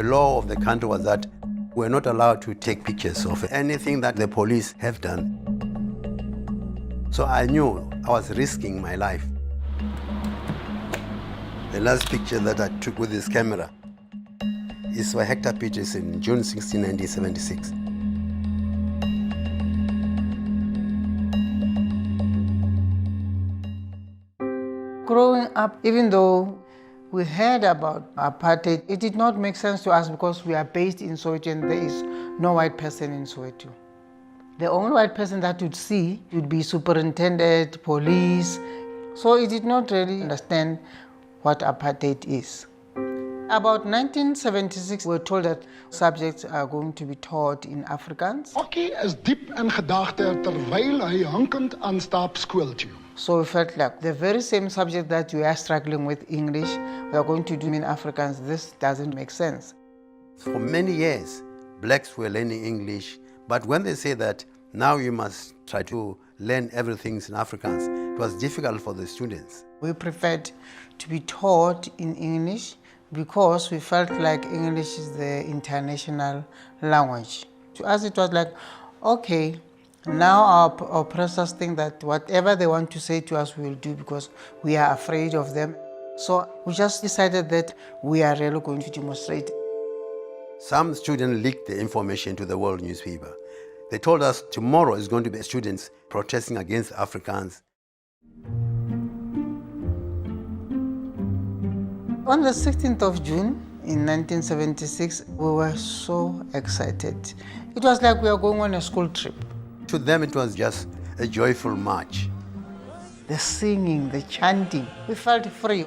The law of the country was that we're not allowed to take pictures of anything that the police have done. So I knew I was risking my life. The last picture that I took with this camera is for Hector Peters in June 16, 1976. Growing up, even though we heard about apartheid, it did not make sense to us because we are based in Soweto and there is no white person in Soweto. The only white person that you'd see would be superintendent, police. So it did not really understand what apartheid is. About 1976, we were told that subjects are going to be taught in Afrikaans. Okkie is diep in gedagte terwyl hy hankend aanstap skool toe. So we felt like the very same subject that we are struggling with English, we are going to do in Afrikaans. This doesn't make sense. For many years, blacks were learning English, but when they say that now you must try to learn everything in Afrikaans, it was difficult for the students. We preferred to be taught in English because we felt like English is the international language. To us it was like, okay, now our oppressors think that whatever they want to say to us we will do because we are afraid of them. So we just decided that we are really going to demonstrate. Some students leaked the information to the world newspaper. They told us tomorrow is going to be students protesting against Afrikaans. On the 16th of June in 1976, we were so excited. It was like we were going on a school trip. To them it was just a joyful march. The singing, the chanting, we felt free.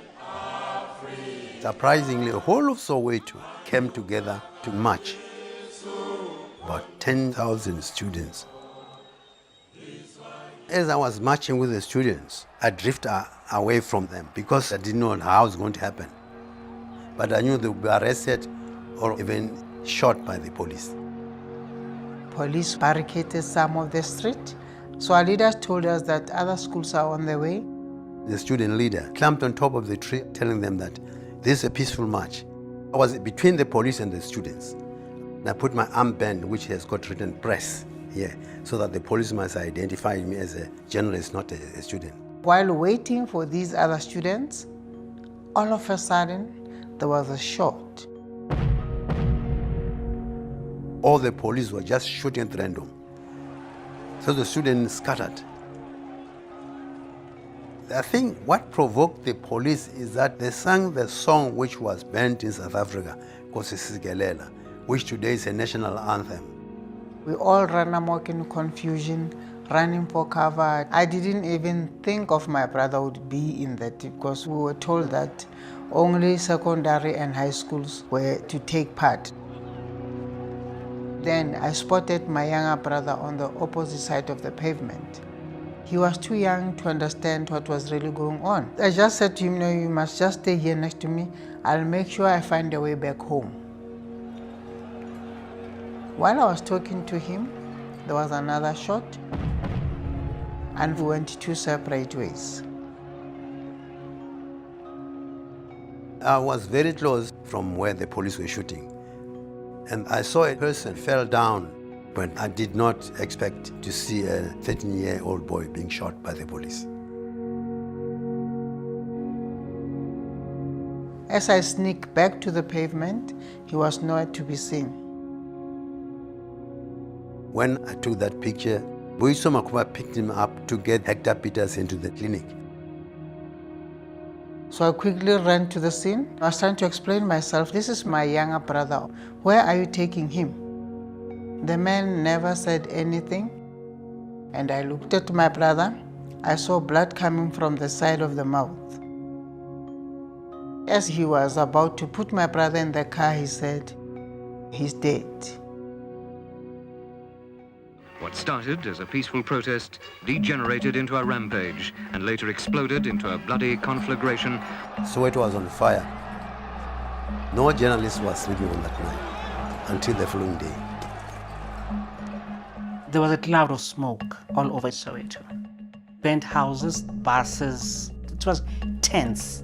Surprisingly, the whole of Soweto came together to march. About 10,000 students. As I was marching with the students, I drifted away from them because I didn't know how it was going to happen. But I knew they would be arrested or even shot by the police. Police barricaded some of the street. So our leaders told us that other schools are on the way. The student leader climbed on top of the tree telling them that this is a peaceful march. I was between the police and the students. And I put my armband, which has got written press here, so that the police must identify me as a journalist, not a student. While waiting for these other students, all of a sudden, there was a shot. All the police were just shooting at random. So the students scattered. I think what provoked the police is that they sang the song which was banned in South Africa, Kosisigelela, which today is a national anthem. We all ran amok in confusion, running for cover. I didn't even think of my brother would be in that because we were told that only secondary and high schools were to take part. Then I spotted my younger brother on the opposite side of the pavement. He was too young to understand what was really going on. I just said to him, no, you must just stay here next to me. I'll make sure I find a way back home. While I was talking to him, there was another shot, and we went two separate ways. I was very close from where the police were shooting. And I saw a person fell down, but I did not expect to see a 13-year-old boy being shot by the police. As I sneaked back to the pavement, he was nowhere to be seen. When I took that picture, Boiso Makuba picked him up to get Hector Peters into the clinic. So I quickly ran to the scene. I was trying to explain myself. This is my younger brother. Where are you taking him? The man never said anything. And I looked at my brother. I saw blood coming from the side of the mouth. As he was about to put my brother in the car, he said, "He's dead." What started as a peaceful protest degenerated into a rampage and later exploded into a bloody conflagration. Soweto was on fire. No journalist was sleeping on that night until the following day. There was a cloud of smoke all over Soweto. Burnt houses, buses, it was tense.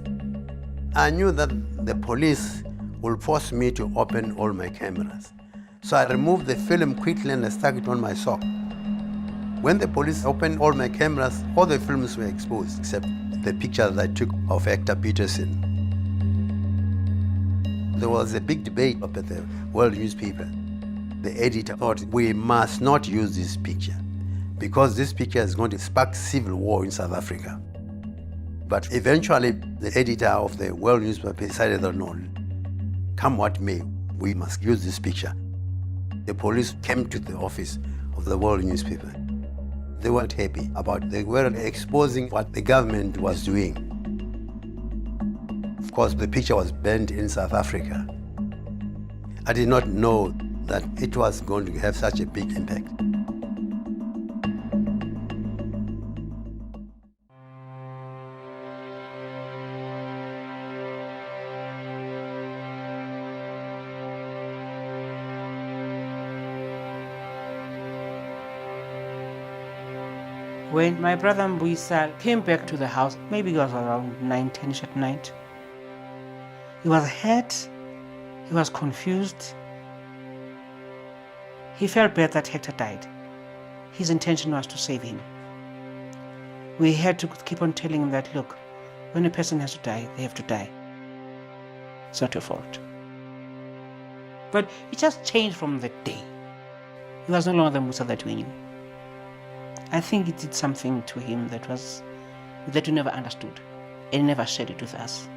I knew that the police will force me to open all my cameras. So I removed the film quickly and I stuck it on my sock. When the police opened all my cameras, all the films were exposed except the picture that I took of Hector Peterson. There was a big debate up at the World newspaper. The editor thought we must not use this picture because this picture is going to spark civil war in South Africa. But eventually, the editor of the World newspaper decided that no, come what may, we must use this picture. The police came to the office of the World newspaper. They weren't happy they were exposing what the government was doing. Of course, the picture was banned in South Africa. I did not know that it was going to have such a big impact. When my brother Mbuisa came back to the house, maybe it was around 9:10 at night, he was hurt, he was confused. He felt bad that Hector died. His intention was to save him. We had to keep on telling him that, look, when a person has to die, they have to die. It's not your fault. But it just changed from that day. He was no longer the Musa that we knew. I think it did something to him that we never understood, and he never shared it with us.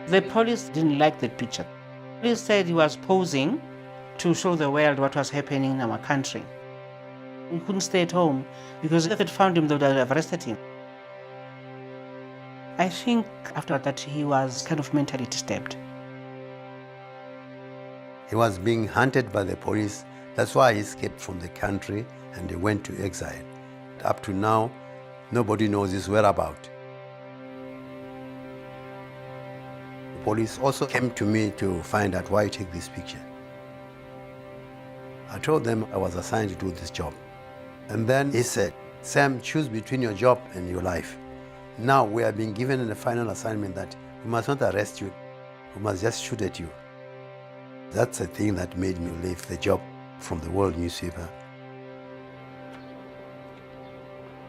The police didn't like that picture. The police said he was posing to show the world what was happening in our country. He couldn't stay at home because if they had found him, they would have arrested him. I think after that he was kind of mentally disturbed. He was being hunted by the police. That's why he escaped from the country and he went to exile. Up to now, nobody knows his whereabouts. The police also came to me to find out why I take this picture. I told them I was assigned to do this job. And then he said, Sam, choose between your job and your life. Now we are being given a final assignment that we must not arrest you, we must just shoot at you. That's the thing that made me leave the job from the World newspaper.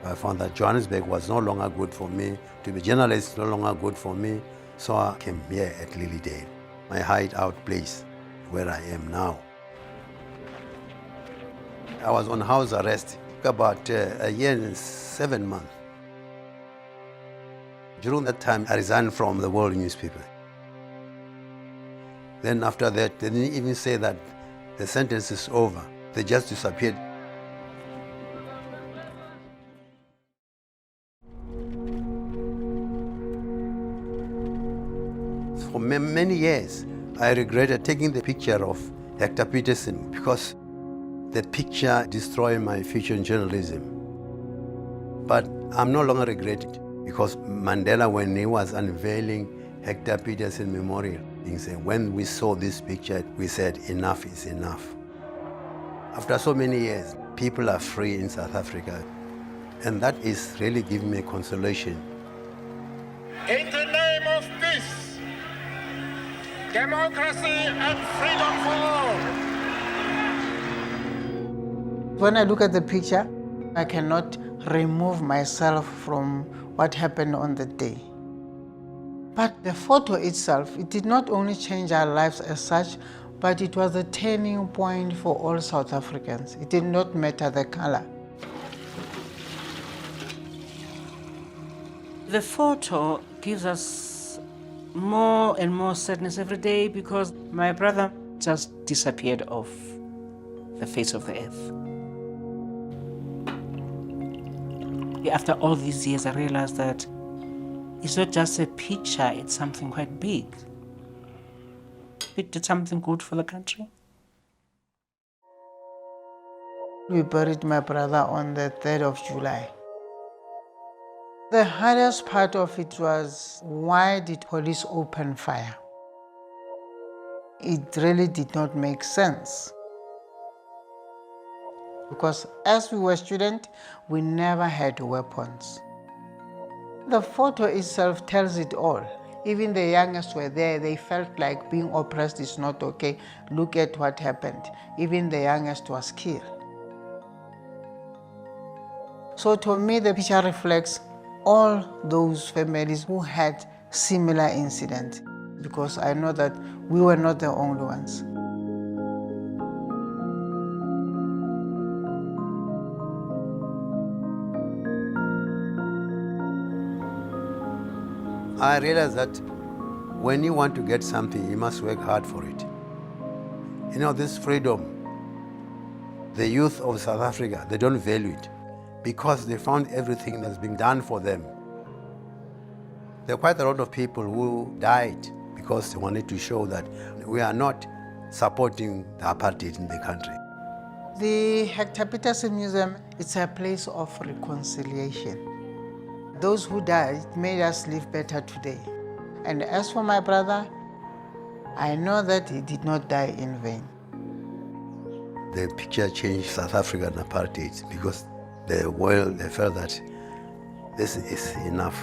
I found that Johannesburg was no longer good for me. To be a journalist no longer good for me. So I came here at Lilydale, my hideout place, where I am now. I was on house arrest about a year and 7 months. During that time, I resigned from the World newspaper. Then after that, they didn't even say that the sentence is over. They just disappeared. For many years, I regretted taking the picture of Hector Peterson because the picture destroyed my future in journalism. But I'm no longer regretting it because Mandela, when he was unveiling Hector Peterson Memorial, he said, when we saw this picture, we said, enough is enough. After so many years, people are free in South Africa, and that is really giving me consolation. In the name of peace, democracy and freedom for all. When I look at the picture, I cannot remove myself from what happened on the day. But the photo itself, it did not only change our lives as such, but it was a turning point for all South Africans. It did not matter the color. The photo gives us more and more sadness every day because my brother just disappeared off the face of the earth. After all these years, I realized that it's not just a picture, it's something quite big. It did something good for the country. We buried my brother on the 3rd of July. The hardest part of it was, why did police open fire? It really did not make sense. Because as we were students, we never had weapons. The photo itself tells it all. Even the youngest were there, they felt like being oppressed is not okay. Look at what happened. Even the youngest was killed. So to me, the picture reflects all those families who had similar incidents, because I know that we were not the only ones. I realized that when you want to get something, you must work hard for it. You know, this freedom, the youth of South Africa, they don't value it because they found everything that's been done for them. There are quite a lot of people who died because they wanted to show that we are not supporting the apartheid in the country. The Hector Peterson Museum, it's a place of reconciliation. Those who died made us live better today. And as for my brother, I know that he did not die in vain. The picture changed South African apartheid because the world, they felt that this is enough.